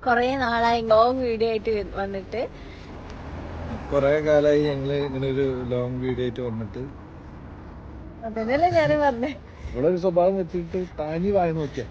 കൊറേ നാളായി long video ആയിട്ട് വന്നിട്ട്. കൊറേ കാലായി ഞങ്ങള് ഇങ്ങനെ ഒരു ലോങ് വീഡിയോ ആയിട്ട് വന്നിട്ട്. അതന്നെയല്ലേ ഞാനും പറഞ്ഞേ. ഇവിടെ ഒരു സ്വഭാവം വെച്ചിട്ട് താനി വായ നോക്കിയ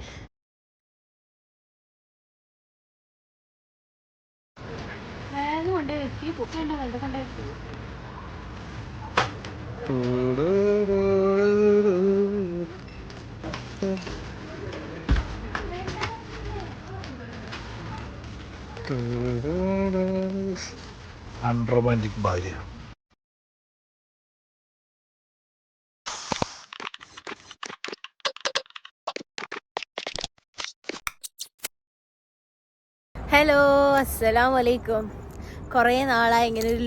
അൺറൊമാൻറ്റിക് ഭാര്യ. ഹലോ, അസ്സലാമു അലൈക്കും. കുറേ നാളായി ഇങ്ങനെ ഒരു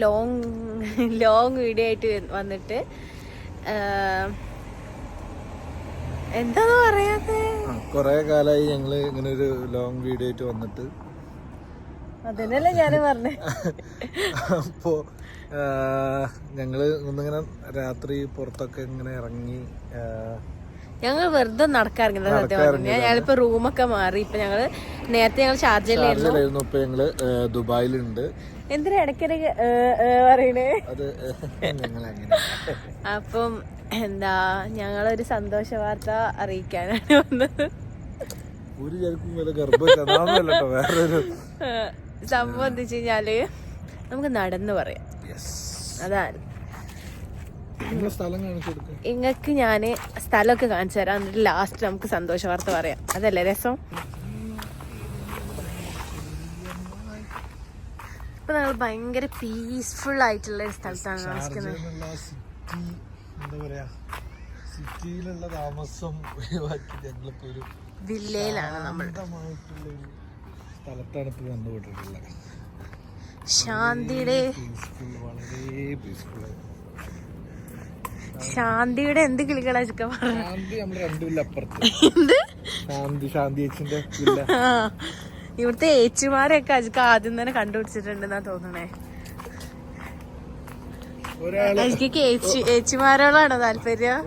ലോങ് വീഡിയോ ആയിട്ട് വന്നിട്ട്. എന്താന്ന് പറയാത്തെ? കൊറേ കാലായി ഞങ്ങള് ഇങ്ങനെ ഒരു ലോങ് വീഡിയോ ആയിട്ട് വന്നിട്ട്. അതന്നെയല്ലേ ഞാനും പറഞ്ഞേ. അപ്പോ ഞങ്ങള് ഒന്നിങ്ങനെ രാത്രി പുറത്തൊക്കെ ഇങ്ങനെ ഇറങ്ങി. ഞങ്ങൾ വെറുതെ നടക്കാറില്ല. സത്യം പറഞ്ഞു ഞങ്ങളിപ്പോ റൂമൊക്കെ മാറി. ഇപ്പൊ നേരത്തെ ഞങ്ങൾ ഷാർജയിലായിരുന്നു. ഇപ്പൊ ഞങ്ങള് ദുബായിലുണ്ട്. എന്തിനാ ഇടയ്ക്കിടയ്ക്ക് പറയണേ? അപ്പം ഞങ്ങളൊരു സന്തോഷ വാർത്ത അറിയിക്കാനാണ് വന്നത്. സംഭവം എന്താ വെച്ച് കഴിഞ്ഞാല് നമുക്ക് നടന്നു പറയാം. അതാണ്. ഇങ്ങക്ക് ഞാന് സ്ഥലമൊക്കെ കാണിച്ചു തരാം. എന്നിട്ട് ലാസ്റ്റ് നമുക്ക് സന്തോഷ വാർത്ത പറയാം. അതല്ലേ രസം? ഇപ്പൊ ഞങ്ങൾ ഭയങ്കര പീസ്ഫുൾ ആയിട്ടുള്ള ഒരു സ്ഥലത്താണ് താമസിക്കുന്നത്. സിറ്റിയിലുള്ള താമസം ഒഴിവാക്കി ഞങ്ങളിപ്പോ ഒരു വില്ലയിലാണ് നമ്മൾ. സ്ഥലത്താണ് ഇപ്പൊ കണ്ടുപിട്ടിട്ടുള്ളത്. ശാന്തിയുടെ ശാന്തിയുടെ എന്ത് കിളികളാ ചിക്കൻ? ശാന്തി നമ്മൾ രണ്ടുമില്ല അപ്പുറത്ത്. ശാന്തി ചേച്ചിന്റെ ഇവിടുത്തെ ഏച്ചിമാരെയൊക്കെ അജിക്ക് ആദ്യം തന്നെ കണ്ടുപിടിച്ചിട്ടുണ്ടെന്നാ തോന്നണേ. ഏച്ചിമാരോടാണോ താല്പര്യം?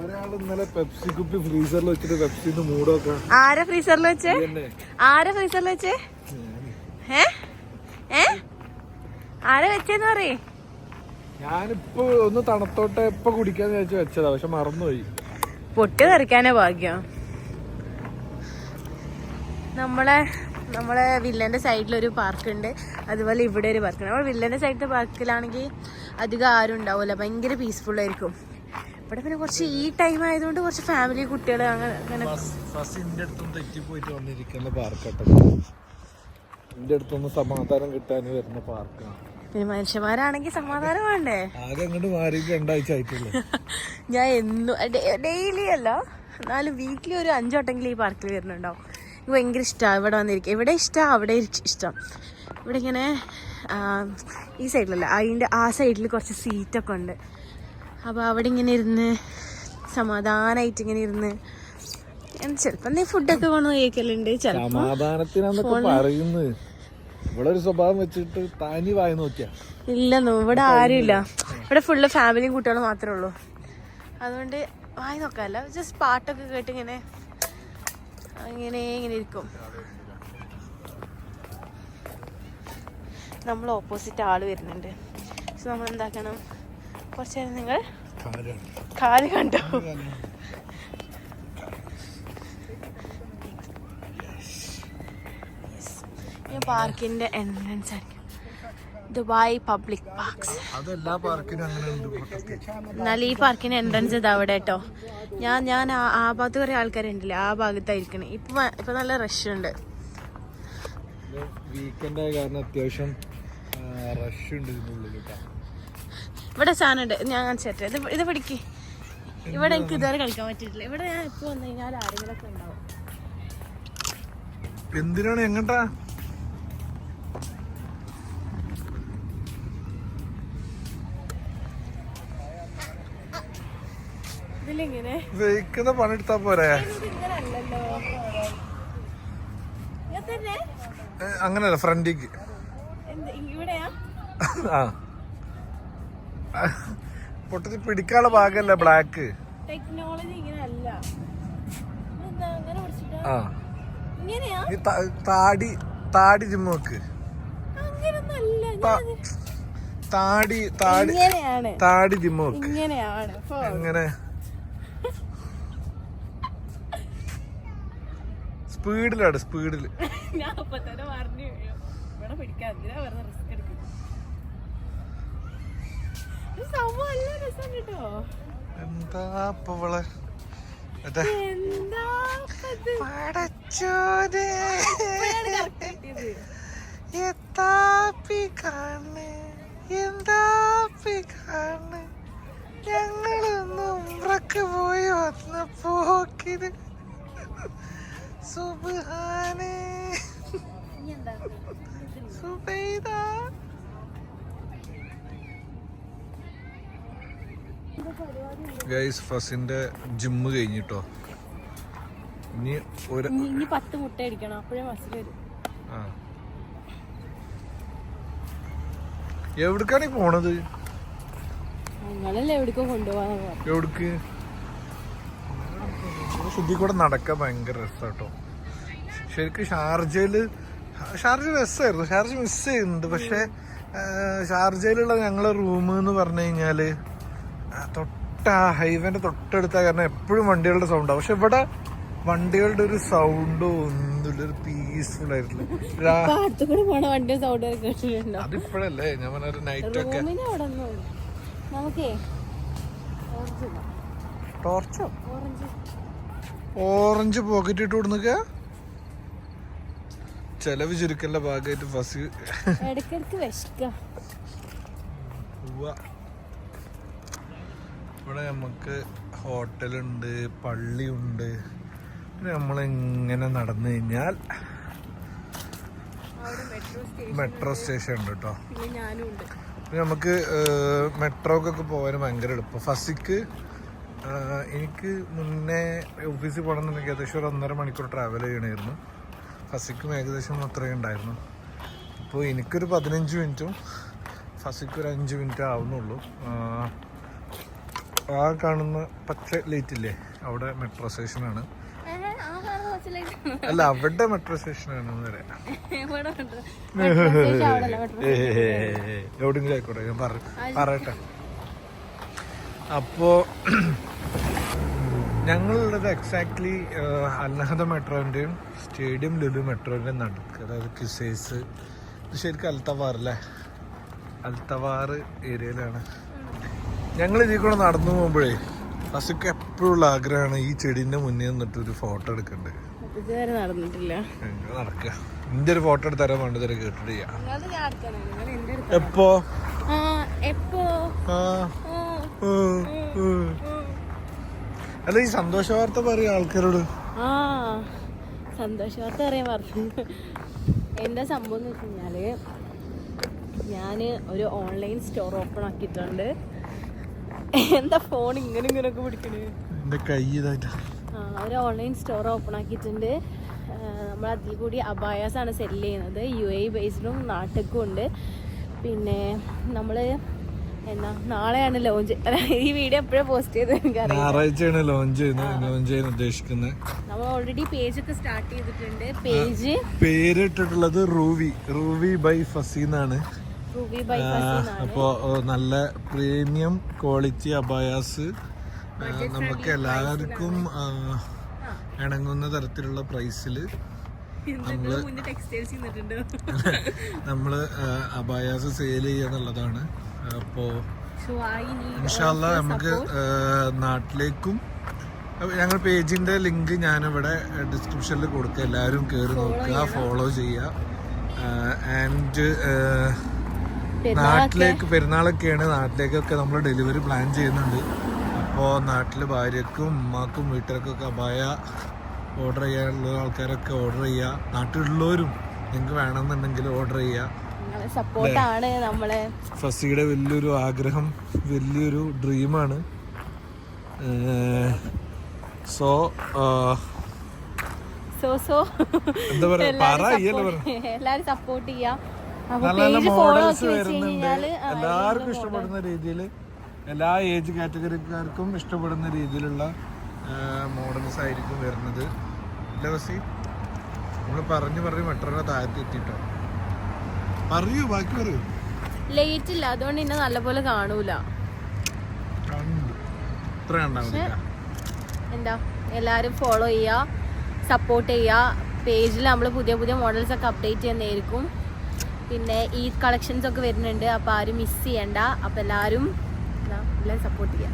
പെപ്സി കുപ്പി ഫ്രീസറിൽ വെച്ചിട്ട് പെപ്സിന്ന് മൂടൊക്കെ. ആരെ ഫ്രീസറിൽ വെച്ചേ? ആരെ വെച്ചേന്ന് പറയേ. ഞാനിപ്പോ ഒന്ന് തണുത്തോട്ടെ എപ്പൊ കുടിക്കാന്ന് വിചാരിച്ചു വെച്ചതാ, പക്ഷെ മറന്നുപോയി. പൊട്ടി തെറിക്കാനേ ഭാഗ്യം. നമ്മളെ വില്ലന്റെ സൈഡിലൊരു പാർക്കുണ്ട്, അതുപോലെ ഇവിടെ ഒരു പാർക്കുണ്ട്. നമ്മൾ വില്ലന്റെ സൈഡിലത്തെ പാർക്കിലാണെങ്കിൽ അധികം ആരും ഉണ്ടാവില്ല, ഭയങ്കര പീസ്ഫുൾ ആയിരിക്കും. ഇവിടെ പിന്നെ കുറച്ച് ഈ ടൈം ആയതുകൊണ്ട് കുറച്ച് ഫാമിലി കുട്ടികൾ അങ്ങനെ തെറ്റിപ്പോയിട്ട് വന്നിരിക്കുന്ന പാർക്കാട്ടോ. എന്റെ അടുത്തൊന്ന് സമാധാനം കിട്ടാൻ വരുന്ന പാർക്കാണ്. പിന്നെ മനുഷ്യന്മാരാണെങ്കിൽ സമാധാനം വേണ്ടേ? ആകെ അങ്ങോട്ട് മാറി 2 ആഴ്ച ആയിട്ടുള്ളൂ. ഞാൻ എന്നും ഡെയിലി അല്ല, എന്നാലും വീക്കിലി ഒരു 5 വട്ടമെങ്കിലും ഈ പാർക്കിൽ വരുന്നുണ്ടാവും. എനിക്ക് ഭയങ്കര ഇഷ്ടമാണ് ഇവിടെ വന്നിരിക്കുക. ഇവിടെ ഇഷ്ടം, അവിടെ ഇഷ്ടം. ഇവിടെ ഇങ്ങനെ ഈ സൈഡിലല്ല, അതിൻ്റെ ആ സൈഡിൽ കുറച്ച് സീറ്റൊക്കെ ഉണ്ട്. അപ്പോൾ അവിടെ ഇങ്ങനെ ഇരുന്ന് സമാധാനമായിട്ട് ഇങ്ങനെ ഇരുന്ന് ചിലപ്പോൾ നീ ഫുഡൊക്കെ കൊണ്ട് കഴിക്കലുണ്ട്. സമാധാനത്തിനാന്നൊക്കെ ഇവിടെ ഒരു സ്വഭാവം വെച്ചിട്ട് താനി വായ നോക്കിയ ഇല്ലെന്നു. ഇവിടെ ആരുമില്ല. ഇവിടെ ഫുള്ള് ഫാമിലിയും കുട്ടികളും മാത്രമേ ഉള്ളൂ. അതുകൊണ്ട് വായി നോക്കാമല്ല, ജസ്റ്റ് പാട്ടൊക്കെ കേട്ട് ഇങ്ങനെ ഇരിക്കും. നമ്മൾ ഓപ്പോസിറ്റ് ആള് വരുന്നുണ്ട്. സോ നമ്മൾ എന്താക്കണം, കുറച്ച് നേരം നിങ്ങൾ കാല് കണ്ടോ? പാർക്കിന്റെ എൻട്രൻസ് ആയിരിക്കും ദുബായ് പബ്ലിക് പാർക്സ്. എന്നാൽ ഈ പാർക്കിന്റെ എൻട്രൻസ് ഇതാ അവിടെ കേട്ടോ. ഞാൻ ആ ഭാഗത്ത് കുറെ ആൾക്കാരുണ്ടല്ലേ, ആ ഭാഗത്തായിരിക്കണേ. ഇപ്പൊ നല്ല റഷ് ഉണ്ട്. അത്യാവശ്യം റഷ് ഉണ്ട്. ഇവിടെ സാധനം ഉണ്ട്, ഞാൻ കാണിച്ചിട്ട്. ഇത് പിടിക്ക്. ഇവിടെ എനിക്ക് ഇതുവരെ കളിക്കാൻ പറ്റിയിട്ടില്ല. ഇവിടെ ഞാൻ ഇപ്പൊ വന്നു കഴിഞ്ഞാൽ ആരെങ്കിലൊക്കെ ഉണ്ടാവും. എന്തിനാണ് എങ്ങട്ടാ? വെയിക്കുന്ന പണിയെടുത്താ പോരെ? അങ്ങനല്ല, ഫ്രണ്ടിക്ക്. ആ പൊട്ടത്തി പിടിക്കാനുള്ള ഭാഗമല്ല ബ്ലാക്ക്. ആ താടി താടി ജിമ്മ് നോക്ക്. താടി താടി താടി ജിമ്മ് നോക്ക്. എങ്ങനെ സ്പീഡിലാണ് സ്പീഡില്. എന്താ ഇവളെ പടച്ചോനെ എന്താപ്പി കാണേ എന്താപ്പി കാണേ. ഞങ്ങളൊന്നും ഉംറക്ക് പോയി വന്ന പോക്കിന് സുബ്ഹാനേ സുബൈദ. ഗൈസ് ഫസിന്റെ ജിമ്മ് കഴിഞ്ഞിട്ടോ. ഇനി 10 മുട്ട അടിക്കണം, അപ്പോഴേ മസിൽ വരും. എവിടേക്കാണ് ഈ പോണത്? നിങ്ങളല്ലേ എവിടേക്കോ കൊണ്ടുപോകാൻ. എവിടേക്ക്? ശുദ്ധി കൂടെ നടക്കാൻ ഭയങ്കര രസാട്ടോ. ശരിക്കും ഷാർജ രസമായിരുന്നു. ഷാർജ മിസ് ചെയ്യുന്നുണ്ട്. പക്ഷെ ഷാർജയിലുള്ള ഞങ്ങളെ റൂം എന്ന് പറഞ്ഞു കഴിഞ്ഞാല് ഹൈവേന്റെ തൊട്ടടുത്താ. കാരണം എപ്പോഴും വണ്ടികളുടെ സൗണ്ടാവും. പക്ഷെ ഇവിടെ വണ്ടികളുടെ ഒരു സൗണ്ടോ ഒന്നുമില്ല. ഒരു പീസ്ഫുൾ ആയിട്ടില്ല. അതിപ്പോഴല്ലേ ഞാൻ പറഞ്ഞ നൈറ്റ് ഒക്കെ. ടോർച്ചോ ഓറഞ്ച് പോക്കറ്റ് ഇട്ട് കൊടുക്ക. ചെലവ് ചുരുക്കലിന്റെ ഭാഗമായിട്ട് ഫസ് ഇവിടെ നമുക്ക് ഹോട്ടലുണ്ട്, പള്ളിയുണ്ട്. പിന്നെ നമ്മളിങ്ങനെ നടന്നു കഴിഞ്ഞാൽ മെട്രോ സ്റ്റേഷൻ ഉണ്ട് കേട്ടോ. പിന്നെ നമുക്ക് മെട്രോക്കൊക്കെ പോകാൻ ഭയങ്കര എളുപ്പം. ഫസിക്ക് എനിക്ക് മുന്നേ ഓഫീസിൽ പോകണമെന്നുണ്ടെങ്കിൽ ഏകദേശം 1.5 മണിക്കൂർ ട്രാവൽ ചെയ്യണമായിരുന്നു. ഫസിക്കും ഏകദേശം അത്രയും ഉണ്ടായിരുന്നു. അപ്പോൾ എനിക്കൊരു 15 മിനിറ്റും ഫസിക്ക് ഒരു 5 മിനിറ്റ് ആവുന്നുള്ളൂ. ആ കാണുന്ന പച്ച ലൈറ്റ് ഇല്ലേ, അവിടെ മെട്രോ സ്റ്റേഷനാണ്. അല്ല, അവിടെ മെട്രോ സ്റ്റേഷനാണ് എവിടെയെങ്കിലും ആയിക്കോട്ടെ, ഞാൻ പറയട്ടെ. അപ്പോ ഞങ്ങളുള്ളത് എക്സാക്ട്ലി അൽനഹദ മെട്രോന്റെയും സ്റ്റേഡിയം ലുലു മെട്രോന്റെയും നടുക്ക്. അതായത് കിസൈസ്. ഇത് ശരിക്കും അൽത്തവാറല്ലേ, അൽത്തവാർ ഏരിയയിലാണ്. ഞങ്ങൾ ഇതിൽ കൂടെ നടന്നു പോകുമ്പോഴേ ഫസിക്ക് എപ്പോഴുള്ള ആഗ്രഹമാണ് ഈ ചെടീന്റെ മുന്നിൽ നിന്നിട്ട് ഒരു ഫോട്ടോ എടുക്കണ്ടേ. നടക്കുക. എന്റെ ഒരു ഫോട്ടോ എടുത്ത് തരാൻ വേണ്ടത് കേട്ടിട്ട് ചെയ്യാം. എപ്പോ അല്ല, ഈ സന്തോഷ വാർത്ത പറയാ ആൾക്കാരോട്. സന്തോഷ വാർത്ത പറയാൻ പറഞ്ഞു. എന്താ സംഭവം എന്ന് വെച്ച് കഴിഞ്ഞാല്, ഞാന് ഒരു ഓൺലൈൻ സ്റ്റോർ ഓപ്പൺ ആക്കിയിട്ടുണ്ട്. എന്താ ഫോൺ ഇങ്ങനെയൊക്കെ പിടിക്കണേ? ഒരു ഓൺലൈൻ സ്റ്റോർ ഓപ്പൺ ആക്കിയിട്ടുണ്ട്. നമ്മൾ അതിൽ കൂടി അബായാസ് ആണ് സെല് ചെയ്യുന്നത്. UAE ബേസ്ഡും നാട്ടിലും ഉണ്ട്. പിന്നെ നമ്മൾ നാളെയാണ് ലോഞ്ച്. ഈ വീഡിയോ എപ്പോഴും പോസ്റ്റ് ചെയ്ത് ഞായറാഴ്ചയാണ് ലോഞ്ച് ചെയ്യാൻ ഉദ്ദേശിക്കുന്നത്. നമ്മൾ ഓൾറെഡി പേജ് ഒക്കെ സ്റ്റാർട്ട് ചെയ്തിട്ടുണ്ട്. പേരിട്ടിട്ടുള്ളത് റൂവി ബൈ ഫസി എന്നാണ്. അപ്പോ നല്ല പ്രീമിയം ക്വാളിറ്റി അബായാസ് നമുക്ക് എല്ലാവർക്കും ഇണങ്ങുന്ന തരത്തിലുള്ള പ്രൈസില് നമ്മള് അബായാസ് സെയിൽ ചെയ്യാന്നുള്ളതാണ്. അപ്പോ ഇൻഷാല്ലാ നമുക്ക് നാട്ടിലേക്കും ഞങ്ങൾ പേജിന്റെ ലിങ്ക് ഞാനിവിടെ ഡിസ്ക്രിപ്ഷനിൽ കൊടുക്കുക. എല്ലാവരും കയറി നോക്കുക, ഫോളോ ചെയ്യുക. ആൻഡ് നാട്ടിലേക്ക് പെരുന്നാളൊക്കെയാണ്, നാട്ടിലേക്കൊക്കെ നമ്മൾ ഡെലിവറി പ്ലാൻ ചെയ്യുന്നുണ്ട്. അപ്പോൾ നാട്ടിൽ ഭാര്യക്കും ഉമ്മാക്കും വീട്ടുകാർക്കൊക്കെ അബായ ഓർഡർ ചെയ്യാനുള്ള ആൾക്കാരൊക്കെ ഓർഡർ ചെയ്യുക. നാട്ടിലുള്ളവരും നിങ്ങൾക്ക് വേണമെന്നുണ്ടെങ്കിൽ ഓർഡർ ചെയ്യുക. സപ്പോർട്ടാണ് നമ്മളെ. ഫസിയുടെ വലിയൊരു ആഗ്രഹം, വലിയൊരു ഡ്രീമാണ്. സോ എന്താ പറയാ, എല്ലാരും സപ്പോർട്ട് ചെയ്യാം. നല്ല നല്ല മോഡൽസ് വരുന്നുണ്ട്. എല്ലാവർക്കും ഇഷ്ടപ്പെടുന്ന രീതിയിൽ, എല്ലാ ഏജ് കാറ്റഗറിക്കാർക്കും ഇഷ്ടപ്പെടുന്ന രീതിയിലുള്ള മോഡൽസ് ആയിരിക്കും വരുന്നത്. നമ്മള് പറഞ്ഞു മെട്രോയുടെ താഴത്ത് എത്തിട്ടോ. പറയൂ, ബാക്കി പറയൂ. ലേറ്റ് ഇല്ല, അതുകൊണ്ട് ഇന്നെ നല്ലപോലെ കാണൂല. എന്താ എല്ലാരും ഫോളോ ചെയ്യാ, സപ്പോർട്ട് ചെയ്യാ. പേജിൽ നമ്മൾ പുതിയ പുതിയ മോഡൽസ് ഒക്കെ അപ്ഡേറ്റ് ചെയ്യുന്നതായിരിക്കും. പിന്നെ ഈ കളക്ഷൻസ് ഒക്കെ വരുന്നുണ്ട്, അപ്പോൾ ആരും മിസ് ചെയ്യണ്ട. അപ്പോൾ എല്ലാവരും സപ്പോർട്ട് ചെയ്യാം.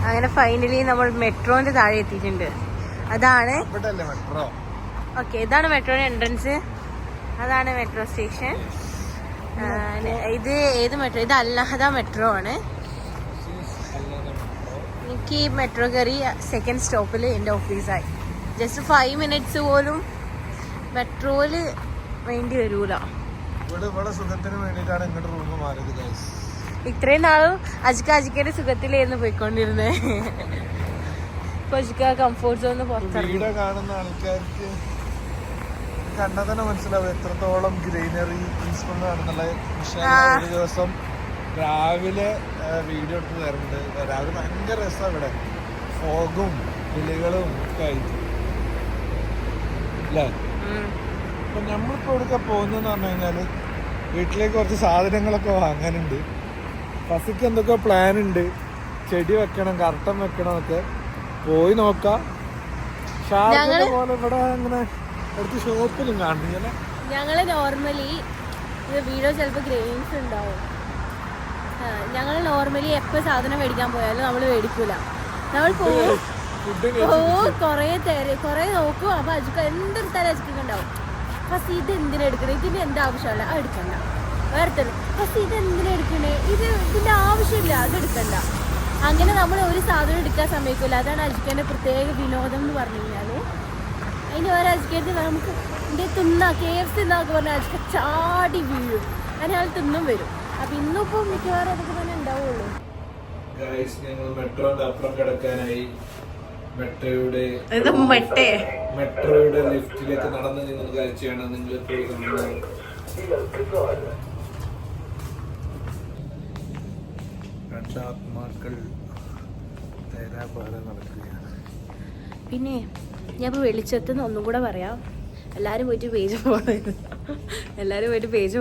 അങ്ങനെ ഫൈനലി നമ്മൾ മെട്രോന്റെ താഴെ എത്തിയിട്ടുണ്ട്. അതാണ് ഓക്കെ, ഇതാണ് മെട്രോയുടെ എൻട്രൻസ്. അതാണ് മെട്രോ സ്റ്റേഷൻ. ഇത് ഏത് മെട്രോ? ഇത് അൽനഹദ മെട്രോ ആണ്. എനിക്ക് ഈ മെട്രോ കയറി സെക്കൻഡ് സ്റ്റോപ്പിൽ എൻ്റെ ഓഫീസായി. ജസ്റ്റ് 5 minutes പോലും മെട്രോയില് വേണ്ടി വരൂല. ഇത്രയും നാളും അജിക്കയുടെ സുഖത്തിലായിരുന്നു പോയിക്കൊണ്ടിരുന്നേ. ഇപ്പൊ അജിക്ക കംഫോർട്ട് സോണിന്ന് പുറത്തിറങ്ങി. കാണുന്ന ആൾക്കാർക്ക് കണ്ടാൽ തന്നെ മനസ്സിലാവും എത്രത്തോളം ഗ്രീനറി പീസ്ഫുൾ ആണെന്നുള്ള. ഒരു ദിവസം രാവിലെ വീഡിയോ എടുത്ത് തരുന്നുണ്ട്. രാവിലെ ഭയങ്കര രസമാണ് ഇവിടെ, ഫോഗും കിളികളും ഒക്കെ ആയിട്ട് അല്ലേ. അപ്പൊ നമ്മളിപ്പോ ഇവിടെയൊക്കെ പോകുന്നതെന്ന് പറഞ്ഞു കഴിഞ്ഞാല് വീട്ടിലേക്ക് കുറച്ച് സാധനങ്ങളൊക്കെ വാങ്ങാനുണ്ട്. ഫസിക്ക് എന്തൊക്കെ പ്ലാൻ ഉണ്ട്, ചെടി വെക്കണം, കർട്ടൻ വെക്കണം ഒക്കെ. പോയി നോക്കാം. പോലെ ഇവിടെ അങ്ങനെ അടുത്ത് ഷോപ്പിലും കാണുന്നില്ല. ഞങ്ങള് നോർമലി വീഡിയോ ചിലപ്പോ ഗ്രെയിൻസ് ഉണ്ടാവും. ഞങ്ങൾ നോർമലി എപ്പോൾ സാധനം മേടിക്കാൻ പോയാലും നമ്മൾ മേടിക്കൂല. നമ്മൾ പോവും കൊറേ നോക്കും. അപ്പൊ അജിക്ക എന്തെടുത്താലും അജിക്കൊക്കെ ഉണ്ടാവും. ഫസ്റ്റ് ഇത് എന്തിനാ എടുക്കണേ, ഇതിന് എന്താ ആവശ്യമില്ല, അത് എടുക്കണ്ട. വേറെ തന്നെ ഫസ്റ്റ് ഇത് എന്തിനാ എടുക്കണേ, ഇതിന്റെ ആവശ്യമില്ല, അത് എടുക്കണ്ട. അങ്ങനെ നമ്മൾ ഒരു സാധനം എടുക്കാൻ സമ്മതിക്കില്ല. അതാണ് അജിക്കന്റെ പ്രത്യേക വിനോദം എന്ന് പറഞ്ഞു കഴിഞ്ഞാല്. അതിന് വേറെ അജിക്കന്റെ നമുക്ക് ഇതിന്റെ KFC എന്നൊക്കെ പറഞ്ഞാൽ അജിക്ക ചാടി വീഴും. അതിനാൾ തിന്നും വരും. അപ്പൊ ഇന്നിപ്പോ മിക്കവാറും അതൊക്കെ തന്നെ ഉണ്ടാവുള്ളൂ. മെട്രോന്റെ അപ്പുറം കിടക്കാനായി മെട്രോയുടെ ലിഫ്റ്റിലേക്ക് നടന്നു നീങ്ങുന്ന കാഴ്ചയാണ് നിങ്ങൾ രണ്ടാത്മാക്കൾ നടക്കുകയാണ്. പിന്നെ ഞാൻ ഇപ്പൊ വെളിച്ചെത്തുന്ന ഒന്നും കൂടെ പറയാം. എല്ലാവരും പോയിട്ട് പേജ്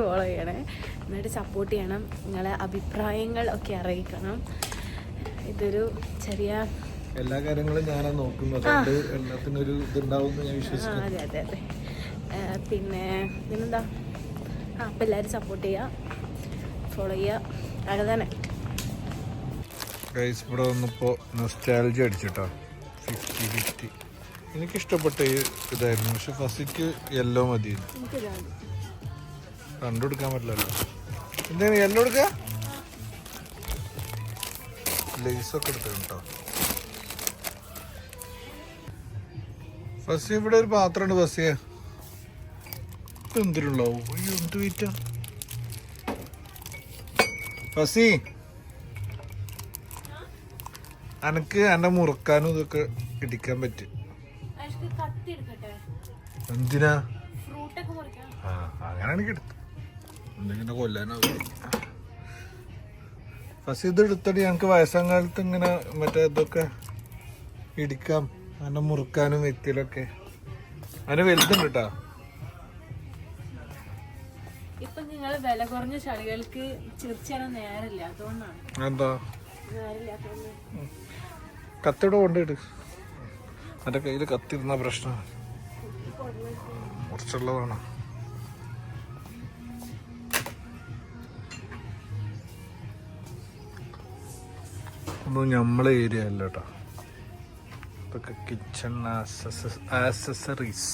ഫോളോ ചെയ്യണേ. എന്നിട്ട് സപ്പോർട്ട് ചെയ്യണം. നിങ്ങളെ അഭിപ്രായങ്ങൾ ഒക്കെ അറിയിക്കണം. ഇതൊരു ചെറിയ എല്ലാ കാര്യങ്ങളും ഞാനാ നോക്കുന്നത്. എല്ലാത്തിനും ഒരു ഇതുണ്ടാവും ഞാൻ വിശ്വസിക്കുന്നു. അതെ അതെ അതെ. പിന്നെ പിന്നെന്താ, അപ്പം എല്ലാവരും സപ്പോർട്ട് ചെയ്യുക, ഫോളോ ചെയ്യുക. അങ്ങനെ തന്നെ ഇവിടെ വന്നപ്പോൾ നൊസ്റ്റാൾജി അടിച്ചിട്ടോ. 50-50 എനിക്കിഷ്ടപ്പെട്ട ഇതായിരുന്നു. പക്ഷെ ഫസിക്ക് യെല്ലോ മതി. കണ്ടുകൊടുക്കാൻ പറ്റില്ലല്ലോ. എന്താണ് യെല്ലോ എടുക്ക? ലേസൊക്കെ എടുത്തിട്ടോ. ഫസി ഇവിടെ ഒരു പാത്രമുണ്ട്. ഫസിയെ എന്തിനുള്ളാവും? അയ്യോ എന്ത് വീറ്റാ ഫസി. അനക്ക് എന്നെ മുറുക്കാനും ഇതൊക്കെ ഇടിക്കാൻ പറ്റും. എന്തിനാ? അങ്ങനെയാണെങ്കിൽ എടുത്തു. എന്തെങ്കിലും കൊല്ലാനാവും. ഫസി ഇത് എടുത്തടി. ഞങ്ങൾക്ക് വയസ്സാം കാലത്ത് ഇങ്ങനെ മറ്റേ ഇതൊക്കെ ഇടിക്കാം, അങ്ങനെ മുറുക്കാനും വെക്കലൊക്കെ. അതിന് വലുതുണ്ട് കേട്ടാ. ഇപ്പൊ നിങ്ങൾ വില കുറഞ്ഞ ചളികൾക്ക് ചിരിച്ചാലും നേരില്ല, അതുകൊണ്ടാണ്. എന്താ കത്തിയുടെ കൊണ്ടിട്ട് എന്റെ കയ്യില് കത്തിരുന്ന പ്രശ്നം കുറച്ചുള്ളതാണ്. ഒന്നും നമ്മളെ ഏരിയ അല്ല കേട്ടോ. ഇതൊക്കെ കിച്ചൺ ആക്സസറീസ്.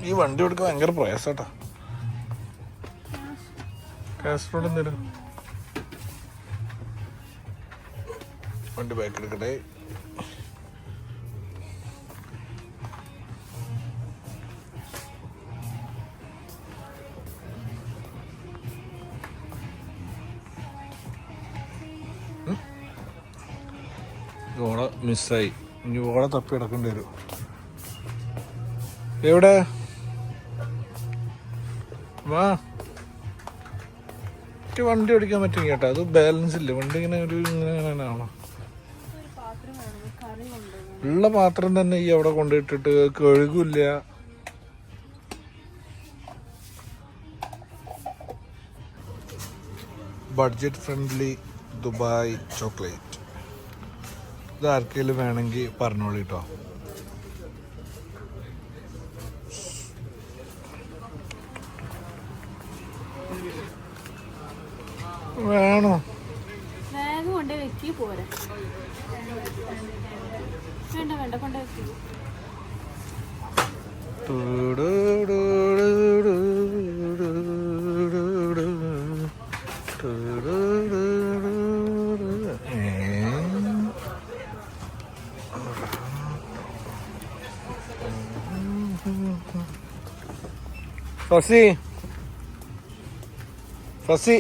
ഈ വണ്ടി കൊടുക്കാൻ ഭയങ്കര പ്രയാസാട്ടാ. കാസർഗോഡ് എന്തേലും വണ്ടി ബാക്ക് എടുക്കട്ടെ. ഓളെ മിസ്സായി. ഇനി ഓളെ തപ്പി കിടക്കേണ്ടി വരും. എവിടെ വാ, വണ്ടി ഓടിക്കാൻ പറ്റും കേട്ടോ. അത് ബാലൻസ് ഇല്ല വണ്ടി, ഇങ്ങനെ ഒരു ഇങ്ങനെ ആണോ. ഉള്ള പാത്രം തന്നെ ഈ അവിടെ കൊണ്ടിട്ടിട്ട് കഴുകില്ല. Budget friendly Dubai chocolate. ഇത് ആർക്കെങ്കിലും വേണമെങ്കിൽ പറഞ്ഞോളൂ കേട്ടോ. വേണോ? വേഗം കൊണ്ട് വെക്കി പോരാ. വേണ്ട വേണ്ട കൊണ്ട് വെക്കി. ഫസി ഫസി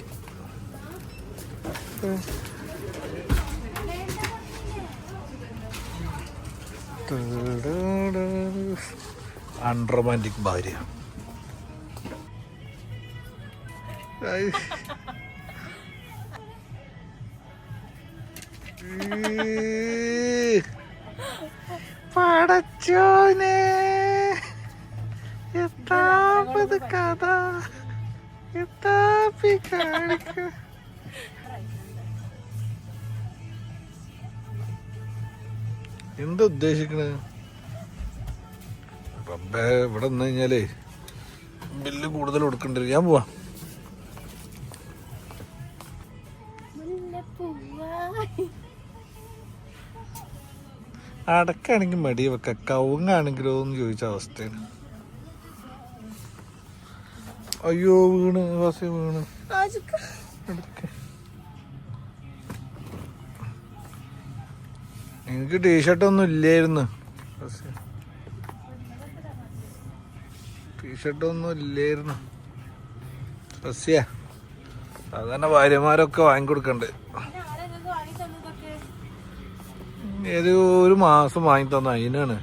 അൺറൊമാൻറ്റിക് ഭാര്യ. പടച്ചോനെ എത്താപ്പത് കഥ, എത്താപ്പി കാണിക്ക. എന്താ ഉദ്ദേശിക്കണേ? റബ്ബേ, ഇവിടെ നിന്ന് കഴിഞ്ഞാലേ ബില്ല് കൂടുതൽ കൊടുക്കണ്ടി വരും. ഞാൻ പോവാ. അടക്കാണെങ്കിൽ മടി വെക്ക, കവുങ്ങാണെങ്കിലോ എന്ന് ചോദിച്ച അവസ്ഥയാണ്. അയ്യോ വീണ്, ബസ് വീണ്. എനിക്ക് ടീഷർട്ടൊന്നും ഇല്ലായിരുന്നു. ടീഷർട്ടൊന്നും ഇല്ലായിരുന്നു. സസ്യ സാധാരണ ഭാര്യമാരൊക്കെ വാങ്ങിക്കൊടുക്കണ്ട്. ഏത് ഒരു മാസം വാങ്ങി തന്നു, അതിനാണ്.